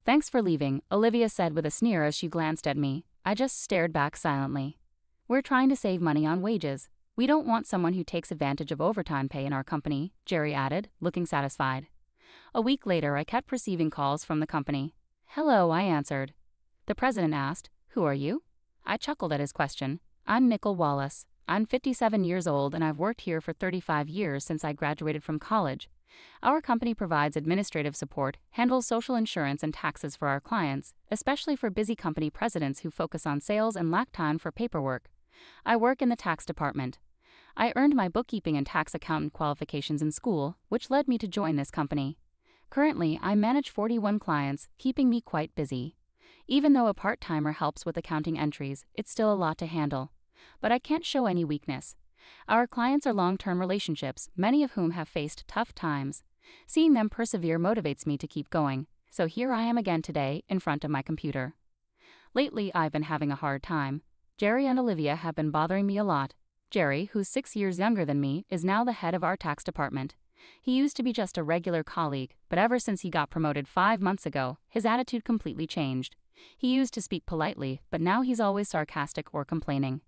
Thanks for leaving, Olivia said with a sneer as she glanced at me. I just stared back silently. We're trying to save money on wages. We don't want someone who takes advantage of overtime pay in our company, Jerry added, looking satisfied. A week later, I kept receiving calls from the company. Hello, I answered. The president asked, Who are you? I chuckled at his question. I'm Nicole Wallace. I'm 57 years old and I've worked here for 35 years since I graduated from college. Our company provides administrative support, handles social insurance and taxes for our clients, especially for busy company presidents who focus on sales and lack time for paperwork. I work in the tax department. I earned my bookkeeping and tax accountant qualifications in school, which led me to join this company. Currently, I manage 41 clients, keeping me quite busy. Even though a part-timer helps with accounting entries, it's still a lot to handle. But I can't show any weakness. Our clients are long-term relationships, many of whom have faced tough times. Seeing them persevere motivates me to keep going, so here I am again today, in front of my computer. Lately, I've been having a hard time. Jerry and Olivia have been bothering me a lot. Jerry, who's 6 years younger than me, is now the head of our tax department. He used to be just a regular colleague, but ever since he got promoted 5 months ago, his attitude completely changed. He used to speak politely, but now he's always sarcastic or complaining.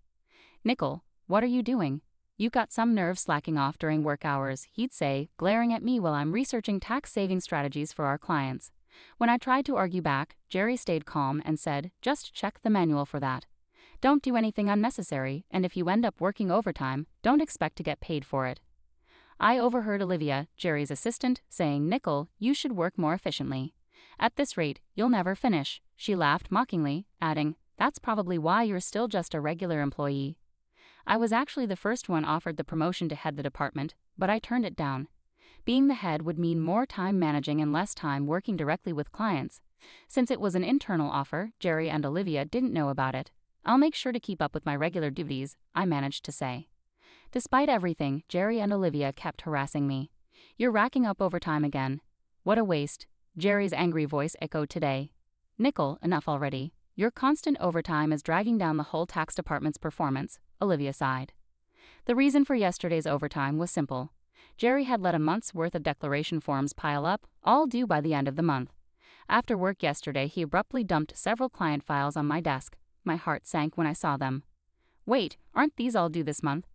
Nicole, what are you doing? You got some nerve slacking off during work hours, he'd say, glaring at me while I'm researching tax-saving strategies for our clients. When I tried to argue back, Jerry stayed calm and said, just check the manual for that. Don't do anything unnecessary, and if you end up working overtime, don't expect to get paid for it. I overheard Olivia, Jerry's assistant, saying, Nicole, you should work more efficiently. At this rate, you'll never finish. She laughed mockingly, adding, that's probably why you're still just a regular employee. I was actually the first one offered the promotion to head the department, but I turned it down. Being the head would mean more time managing and less time working directly with clients. Since it was an internal offer, Jerry and Olivia didn't know about it. I'll make sure to keep up with my regular duties, I managed to say. Despite everything, Jerry and Olivia kept harassing me. You're racking up overtime again. What a waste, Jerry's angry voice echoed today. Nicole, enough already. Your constant overtime is dragging down the whole tax department's performance, Olivia sighed. The reason for yesterday's overtime was simple. Jerry had let a month's worth of declaration forms pile up, all due by the end of the month. After work yesterday, he abruptly dumped several client files on my desk. My heart sank when I saw them. Wait, aren't these all due this month?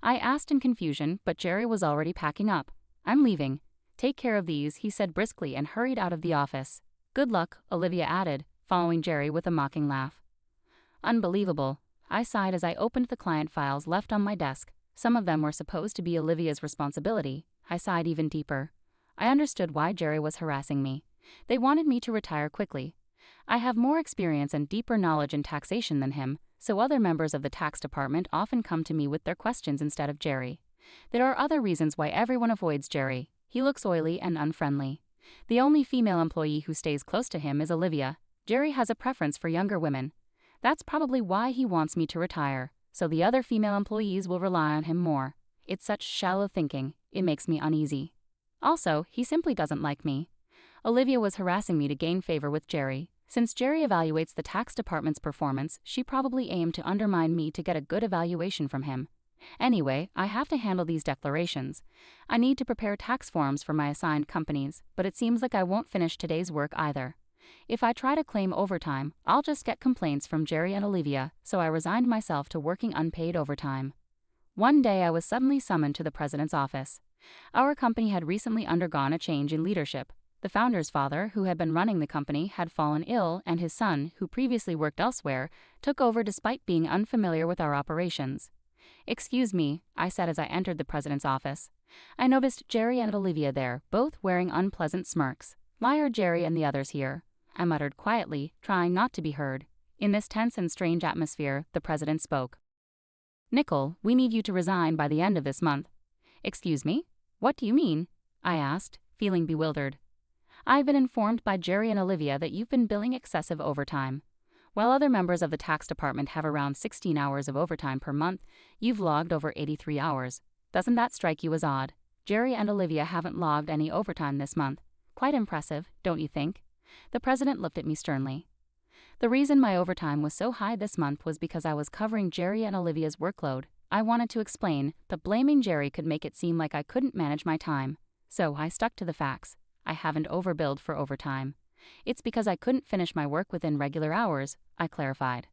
I asked in confusion, but Jerry was already packing up. I'm leaving. Take care of these, he said briskly and hurried out of the office. Good luck, Olivia added, following Jerry with a mocking laugh. Unbelievable. I sighed as I opened the client files left on my desk. Some of them were supposed to be Olivia's responsibility. I sighed even deeper. I understood why Jerry was harassing me. They wanted me to retire quickly. I have more experience and deeper knowledge in taxation than him, so other members of the tax department often come to me with their questions instead of Jerry. There are other reasons why everyone avoids Jerry. He looks oily and unfriendly. The only female employee who stays close to him is Olivia. Jerry has a preference for younger women. That's probably why he wants me to retire, so the other female employees will rely on him more. It's such shallow thinking, it makes me uneasy. Also, he simply doesn't like me. Olivia was harassing me to gain favor with Jerry. Since Jerry evaluates the tax department's performance, she probably aimed to undermine me to get a good evaluation from him. Anyway, I have to handle these declarations. I need to prepare tax forms for my assigned companies, but it seems like I won't finish today's work either. If I try to claim overtime, I'll just get complaints from Jerry and Olivia, so I resigned myself to working unpaid overtime. One day I was suddenly summoned to the president's office. Our company had recently undergone a change in leadership. The founder's father, who had been running the company, had fallen ill, and his son, who previously worked elsewhere, took over despite being unfamiliar with our operations. Excuse me, I said as I entered the president's office. I noticed Jerry and Olivia there, both wearing unpleasant smirks. Why are Jerry and the others here? I muttered quietly, trying not to be heard. In this tense and strange atmosphere, the president spoke. Nicole, we need you to resign by the end of this month. Excuse me? What do you mean? I asked, feeling bewildered. I've been informed by Jerry and Olivia that you've been billing excessive overtime. While other members of the tax department have around 16 hours of overtime per month, you've logged over 83 hours. Doesn't that strike you as odd? Jerry and Olivia haven't logged any overtime this month. Quite impressive, don't you think? The president looked at me sternly. The reason my overtime was so high this month was because I was covering Jerry and Olivia's workload. I wanted to explain, but blaming Jerry could make it seem like I couldn't manage my time. So I stuck to the facts. I haven't overbilled for overtime. It's because I couldn't finish my work within regular hours, I clarified.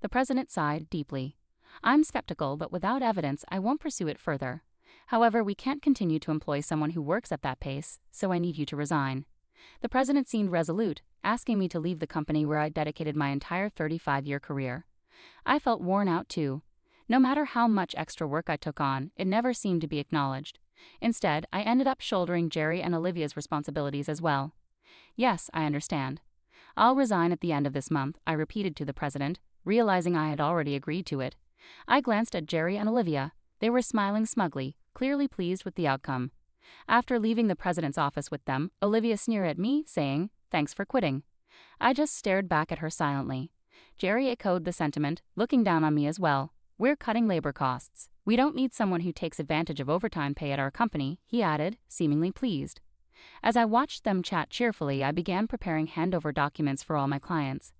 The president sighed deeply. I'm skeptical, but without evidence, I won't pursue it further. However, we can't continue to employ someone who works at that pace, so I need you to resign. The president seemed resolute, asking me to leave the company where I'd dedicated my entire 35-year career. I felt worn out too. No matter how much extra work I took on, it never seemed to be acknowledged. Instead, I ended up shouldering Jerry and Olivia's responsibilities as well. Yes, I understand. I'll resign at the end of this month, I repeated to the president, realizing I had already agreed to it. I glanced at Jerry and Olivia. They were smiling smugly, clearly pleased with the outcome. After leaving the president's office with them, Olivia sneered at me, saying, "Thanks for quitting." I just stared back at her silently. Jerry echoed the sentiment, looking down on me as well. "We're cutting labor costs. We don't need someone who takes advantage of overtime pay at our company," he added, seemingly pleased. As I watched them chat cheerfully, I began preparing handover documents for all my clients.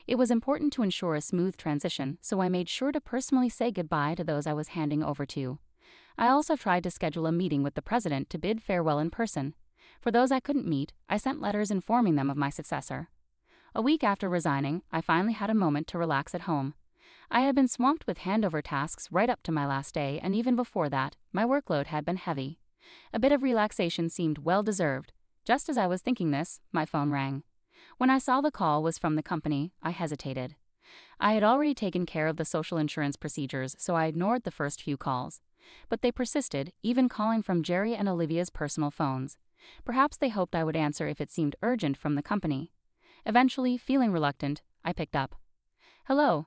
It was important to ensure a smooth transition, so I made sure to personally say goodbye to those I was handing over to. I also tried to schedule a meeting with the president to bid farewell in person. For those I couldn't meet, I sent letters informing them of my successor. A week after resigning, I finally had a moment to relax at home. I had been swamped with handover tasks right up to my last day, and even before that, my workload had been heavy. A bit of relaxation seemed well-deserved. Just as I was thinking this, my phone rang. When I saw the call was from the company, I hesitated. I had already taken care of the social insurance procedures, so I ignored the first few calls. But they persisted, even calling from Jerry and Olivia's personal phones. Perhaps they hoped I would answer if it seemed urgent from the company. Eventually, feeling reluctant, I picked up. "Hello.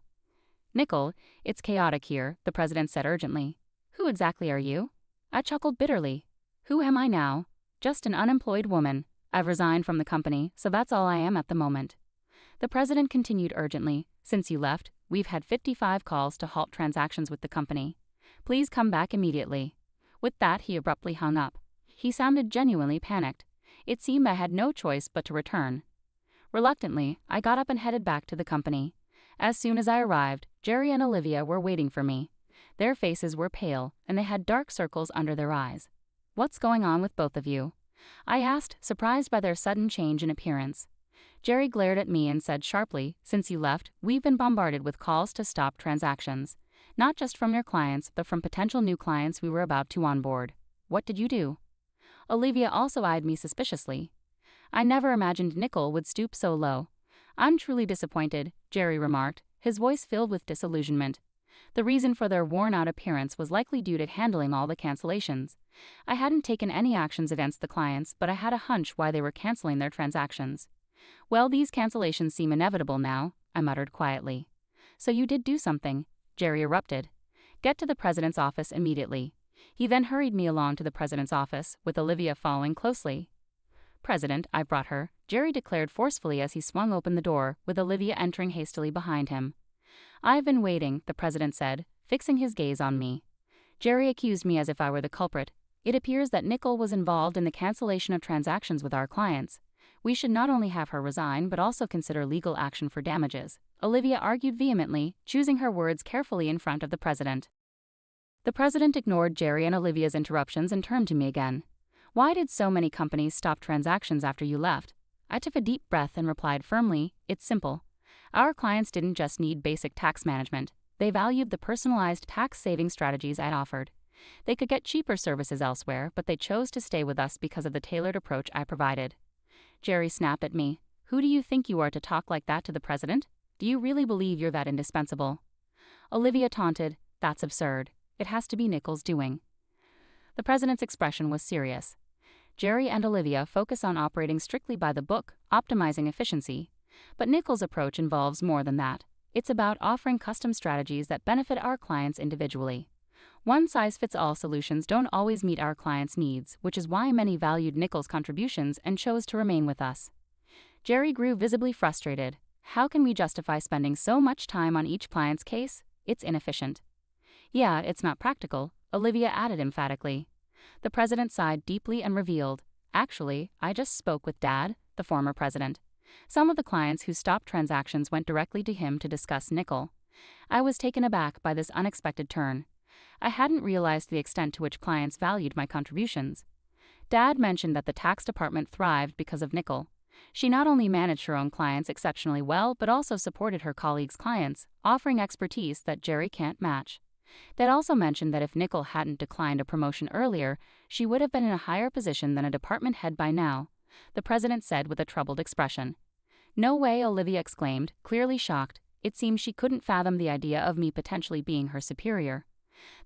Nicole, it's chaotic here," the president said urgently. "Who exactly are you?" I chuckled bitterly. "Who am I now? Just an unemployed woman. I've resigned from the company, so that's all I am at the moment." The president continued urgently. "Since you left, we've had 55 calls to halt transactions with the company. Please come back immediately." With that, he abruptly hung up. He sounded genuinely panicked. It seemed I had no choice but to return. Reluctantly, I got up and headed back to the company. As soon as I arrived, Jerry and Olivia were waiting for me. Their faces were pale, and they had dark circles under their eyes. "What's going on with both of you?" I asked, surprised by their sudden change in appearance. Jerry glared at me and said sharply, "Since you left, we've been bombarded with calls to stop transactions. Not just from your clients, but from potential new clients we were about to onboard. What did you do?" Olivia also eyed me suspiciously. "I never imagined Nicole would stoop so low." "I'm truly disappointed," Jerry remarked, his voice filled with disillusionment. The reason for their worn-out appearance was likely due to handling all the cancellations. I hadn't taken any actions against the clients, but I had a hunch why they were canceling their transactions. "Well, these cancellations seem inevitable now," I muttered quietly. "So you did do something," Jerry erupted. "Get to the president's office immediately." He then hurried me along to the president's office, with Olivia following closely. "President, I brought her," Jerry declared forcefully as he swung open the door, with Olivia entering hastily behind him. "I've been waiting," the president said, fixing his gaze on me. Jerry accused me as if I were the culprit. "It appears that Nicole was involved in the cancellation of transactions with our clients. We should not only have her resign, but also consider legal action for damages," Olivia argued vehemently, choosing her words carefully in front of the president. The president ignored Jerry and Olivia's interruptions and turned to me again. "Why did so many companies stop transactions after you left?" I took a deep breath and replied firmly, "It's simple. Our clients didn't just need basic tax management. They valued the personalized tax-saving strategies I'd offered. They could get cheaper services elsewhere, but they chose to stay with us because of the tailored approach I provided." Jerry snapped at me. "Who do you think you are to talk like that to the president? Do you really believe you're that indispensable?" Olivia taunted, "That's absurd. It has to be Nicole's doing." The president's expression was serious. Jerry and Olivia focus on operating strictly by the book, optimizing efficiency. But Nicole's approach involves more than that. It's about offering custom strategies that benefit our clients individually. One-size-fits-all solutions don't always meet our clients' needs, which is why many valued Nicole's contributions and chose to remain with us. Jerry grew visibly frustrated. "How can we justify spending so much time on each client's case? It's inefficient." "Yeah, it's not practical," Olivia added emphatically. The president sighed deeply and revealed, "Actually, I just spoke with Dad, the former president. Some of the clients who stopped transactions went directly to him to discuss Nicole." I was taken aback by this unexpected turn. I hadn't realized the extent to which clients valued my contributions. "Dad mentioned that the tax department thrived because of Nicole. She not only managed her own clients exceptionally well but also supported her colleagues' clients, offering expertise that Jerry can't match. That also mentioned that if Nicole hadn't declined a promotion earlier, she would have been in a higher position than a department head by now, the president said with a troubled expression. No way, Olivia exclaimed, clearly shocked. It seems she couldn't fathom the idea of me potentially being her superior.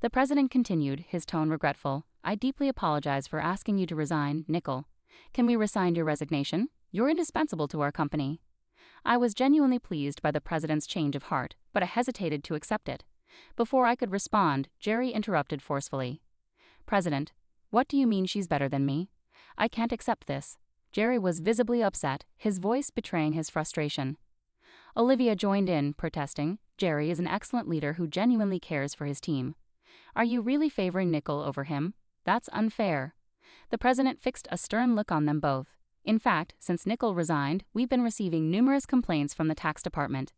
The president continued, his tone regretful. I deeply apologize for asking you to resign, Nicole. Can we rescind your resignation? You're indispensable to our company. I was genuinely pleased by the president's change of heart, but I hesitated to accept it. Before I could respond, Jerry interrupted forcefully. President, what do you mean she's better than me? I can't accept this. Jerry was visibly upset, his voice betraying his frustration. Olivia joined in, protesting. Jerry is an excellent leader who genuinely cares for his team. Are you really favoring Nicole over him? That's unfair. The president fixed a stern look on them both. In fact, since Nicole resigned, we've been receiving numerous complaints from the tax department.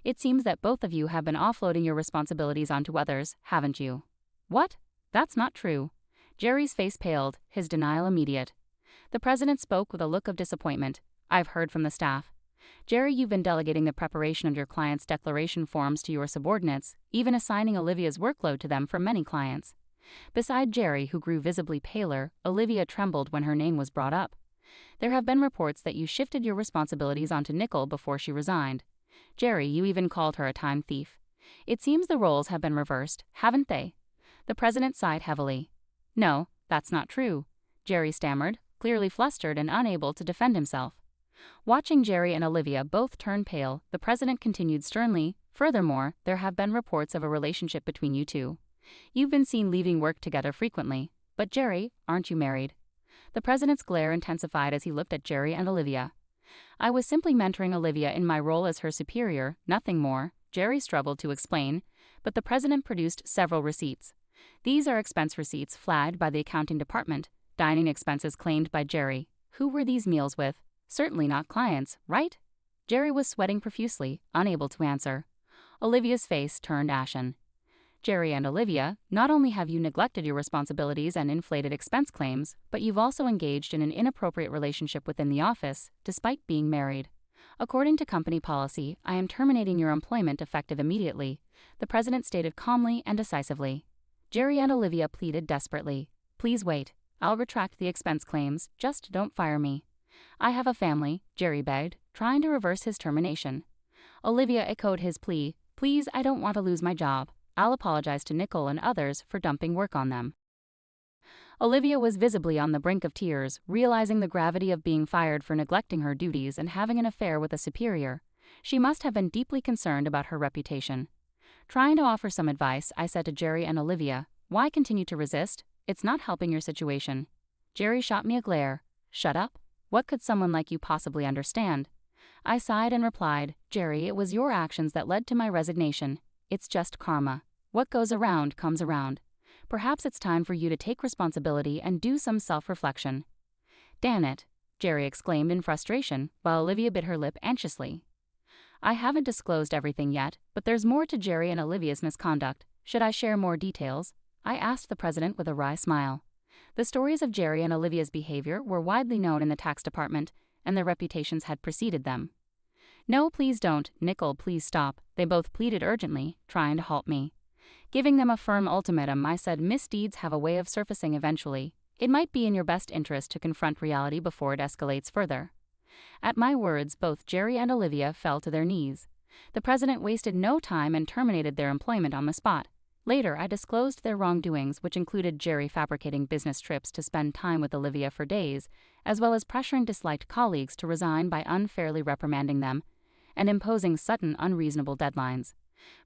It seems that both of you have been offloading your responsibilities onto others, haven't you? What? That's not true. Jerry's face paled, his denial immediate. The president spoke with a look of disappointment. I've heard from the staff. Jerry, you've been delegating the preparation of your clients' declaration forms to your subordinates, even assigning Olivia's workload to them for many clients. Beside Jerry, who grew visibly paler, Olivia trembled when her name was brought up. There have been reports that you shifted your responsibilities onto Nicole before she resigned. Jerry, you even called her a time thief. It seems the roles have been reversed, haven't they? The president sighed heavily. No, that's not true, Jerry stammered, clearly flustered and unable to defend himself. Watching Jerry and Olivia both turn pale, the president continued sternly, furthermore, there have been reports of a relationship between you two. You've been seen leaving work together frequently. But Jerry, aren't you married? The president's glare intensified as he looked at Jerry and Olivia. I was simply mentoring Olivia in my role as her superior, nothing more, Jerry struggled to explain, but the president produced several receipts. These are expense receipts flagged by the accounting department, dining expenses claimed by Jerry. Who were these meals with? Certainly not clients, right? Jerry was sweating profusely, unable to answer. Olivia's face turned ashen. Jerry and Olivia, not only have you neglected your responsibilities and inflated expense claims, but you've also engaged in an inappropriate relationship within the office, despite being married. According to company policy, I am terminating your employment effective immediately, the president stated calmly and decisively. Jerry and Olivia pleaded desperately. Please wait. I'll retract the expense claims, just don't fire me. I have a family, Jerry begged, trying to reverse his termination. Olivia echoed his plea. Please, I don't want to lose my job. I'll apologize to Nicole and others for dumping work on them. Olivia was visibly on the brink of tears, realizing the gravity of being fired for neglecting her duties and having an affair with a superior. She must have been deeply concerned about her reputation. Trying to offer some advice, I said to Jerry and Olivia, why continue to resist? It's not helping your situation. Jerry shot me a glare. Shut up? What could someone like you possibly understand? I sighed and replied, Jerry, it was your actions that led to my resignation. It's just karma. What goes around comes around. Perhaps it's time for you to take responsibility and do some self-reflection. Damn it, Jerry exclaimed in frustration, while Olivia bit her lip anxiously. I haven't disclosed everything yet, but there's more to Jerry and Olivia's misconduct. Should I share more details? I asked the president with a wry smile. The stories of Jerry and Olivia's behavior were widely known in the tax department, and their reputations had preceded them. No, please don't, Nicole, please stop, they both pleaded urgently, trying to halt me. Giving them a firm ultimatum, I said misdeeds have a way of surfacing eventually. It might be in your best interest to confront reality before it escalates further. At my words, both Jerry and Olivia fell to their knees. The president wasted no time and terminated their employment on the spot. Later, I disclosed their wrongdoings, which included Jerry fabricating business trips to spend time with Olivia for days, as well as pressuring disliked colleagues to resign by unfairly reprimanding them and imposing sudden, unreasonable deadlines.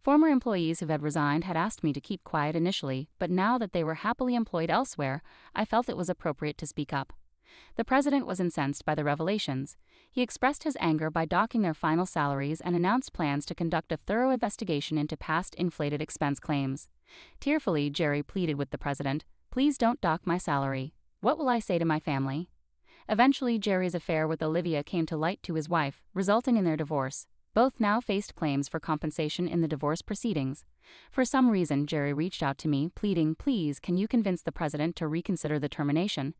Former employees who had resigned had asked me to keep quiet initially, but now that they were happily employed elsewhere, I felt it was appropriate to speak up. The president was incensed by the revelations. He expressed his anger by docking their final salaries and announced plans to conduct a thorough investigation into past inflated expense claims. Tearfully, Jerry pleaded with the president, please don't dock my salary. What will I say to my family? Eventually, Jerry's affair with Olivia came to light to his wife, resulting in their divorce. Both now faced claims for compensation in the divorce proceedings. For some reason, Jerry reached out to me, pleading, please, can you convince the president to reconsider the termination?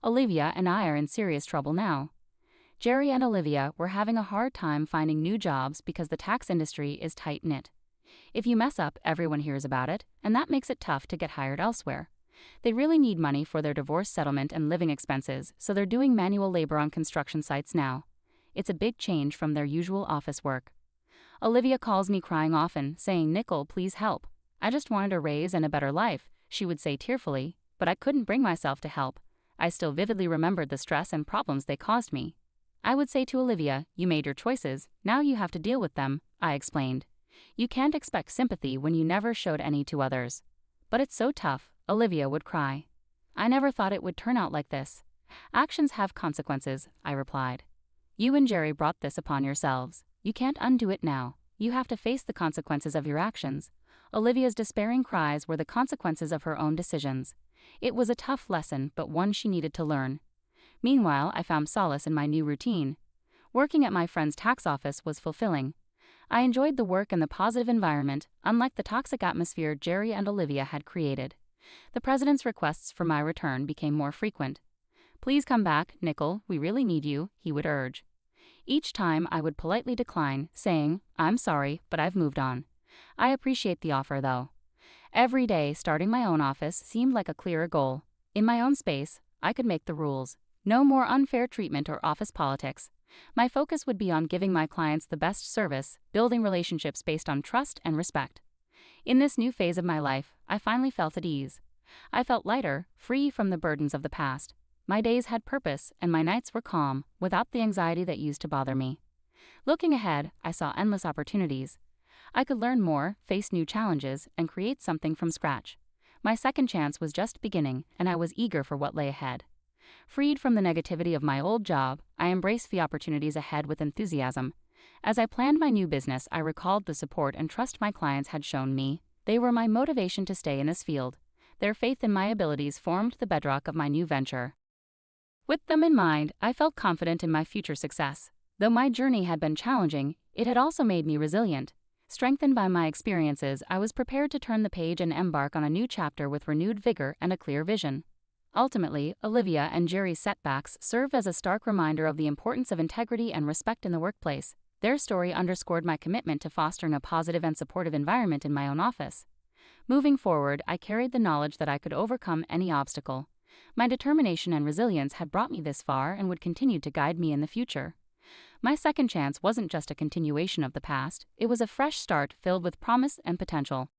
Olivia and I are in serious trouble now. Jerry and Olivia were having a hard time finding new jobs because the tax industry is tight-knit. If you mess up, everyone hears about it, and that makes it tough to get hired elsewhere. They really need money for their divorce settlement and living expenses, so they're doing manual labor on construction sites now. It's a big change from their usual office work. Olivia calls me crying often, saying, "Nicole, please help. I just wanted a raise and a better life," she would say tearfully, but I couldn't bring myself to help. I still vividly remembered the stress and problems they caused me. I would say to Olivia, "You made your choices, now you have to deal with them," I explained. "You can't expect sympathy when you never showed any to others." "But it's so tough," Olivia would cry. "I never thought it would turn out like this." "Actions have consequences," I replied. "You and Jerry brought this upon yourselves. You can't undo it now. You have to face the consequences of your actions." Olivia's despairing cries were the consequences of her own decisions. It was a tough lesson, but one she needed to learn. Meanwhile, I found solace in my new routine. Working at my friend's tax office was fulfilling. I enjoyed the work and the positive environment, unlike the toxic atmosphere Jerry and Olivia had created. The president's requests for my return became more frequent. "Please come back, Nicole, we really need you," he would urge. Each time I would politely decline, saying, "I'm sorry, but I've moved on." I appreciate the offer, though. Every day, starting my own office seemed like a clearer goal. In my own space, I could make the rules. No more unfair treatment or office politics. My focus would be on giving my clients the best service, building relationships based on trust and respect. In this new phase of my life, I finally felt at ease. I felt lighter, free from the burdens of the past. My days had purpose, and my nights were calm, without the anxiety that used to bother me. Looking ahead, I saw endless opportunities. I could learn more, face new challenges, and create something from scratch. My second chance was just beginning, and I was eager for what lay ahead. Freed from the negativity of my old job, I embraced the opportunities ahead with enthusiasm. As I planned my new business, I recalled the support and trust my clients had shown me. They were my motivation to stay in this field. Their faith in my abilities formed the bedrock of my new venture. With them in mind, I felt confident in my future success. Though my journey had been challenging, it had also made me resilient. Strengthened by my experiences, I was prepared to turn the page and embark on a new chapter with renewed vigor and a clear vision. Ultimately, Olivia and Jerry's setbacks served as a stark reminder of the importance of integrity and respect in the workplace. Their story underscored my commitment to fostering a positive and supportive environment in my own office. Moving forward, I carried the knowledge that I could overcome any obstacle. My determination and resilience had brought me this far and would continue to guide me in the future. My second chance wasn't just a continuation of the past, it was a fresh start filled with promise and potential.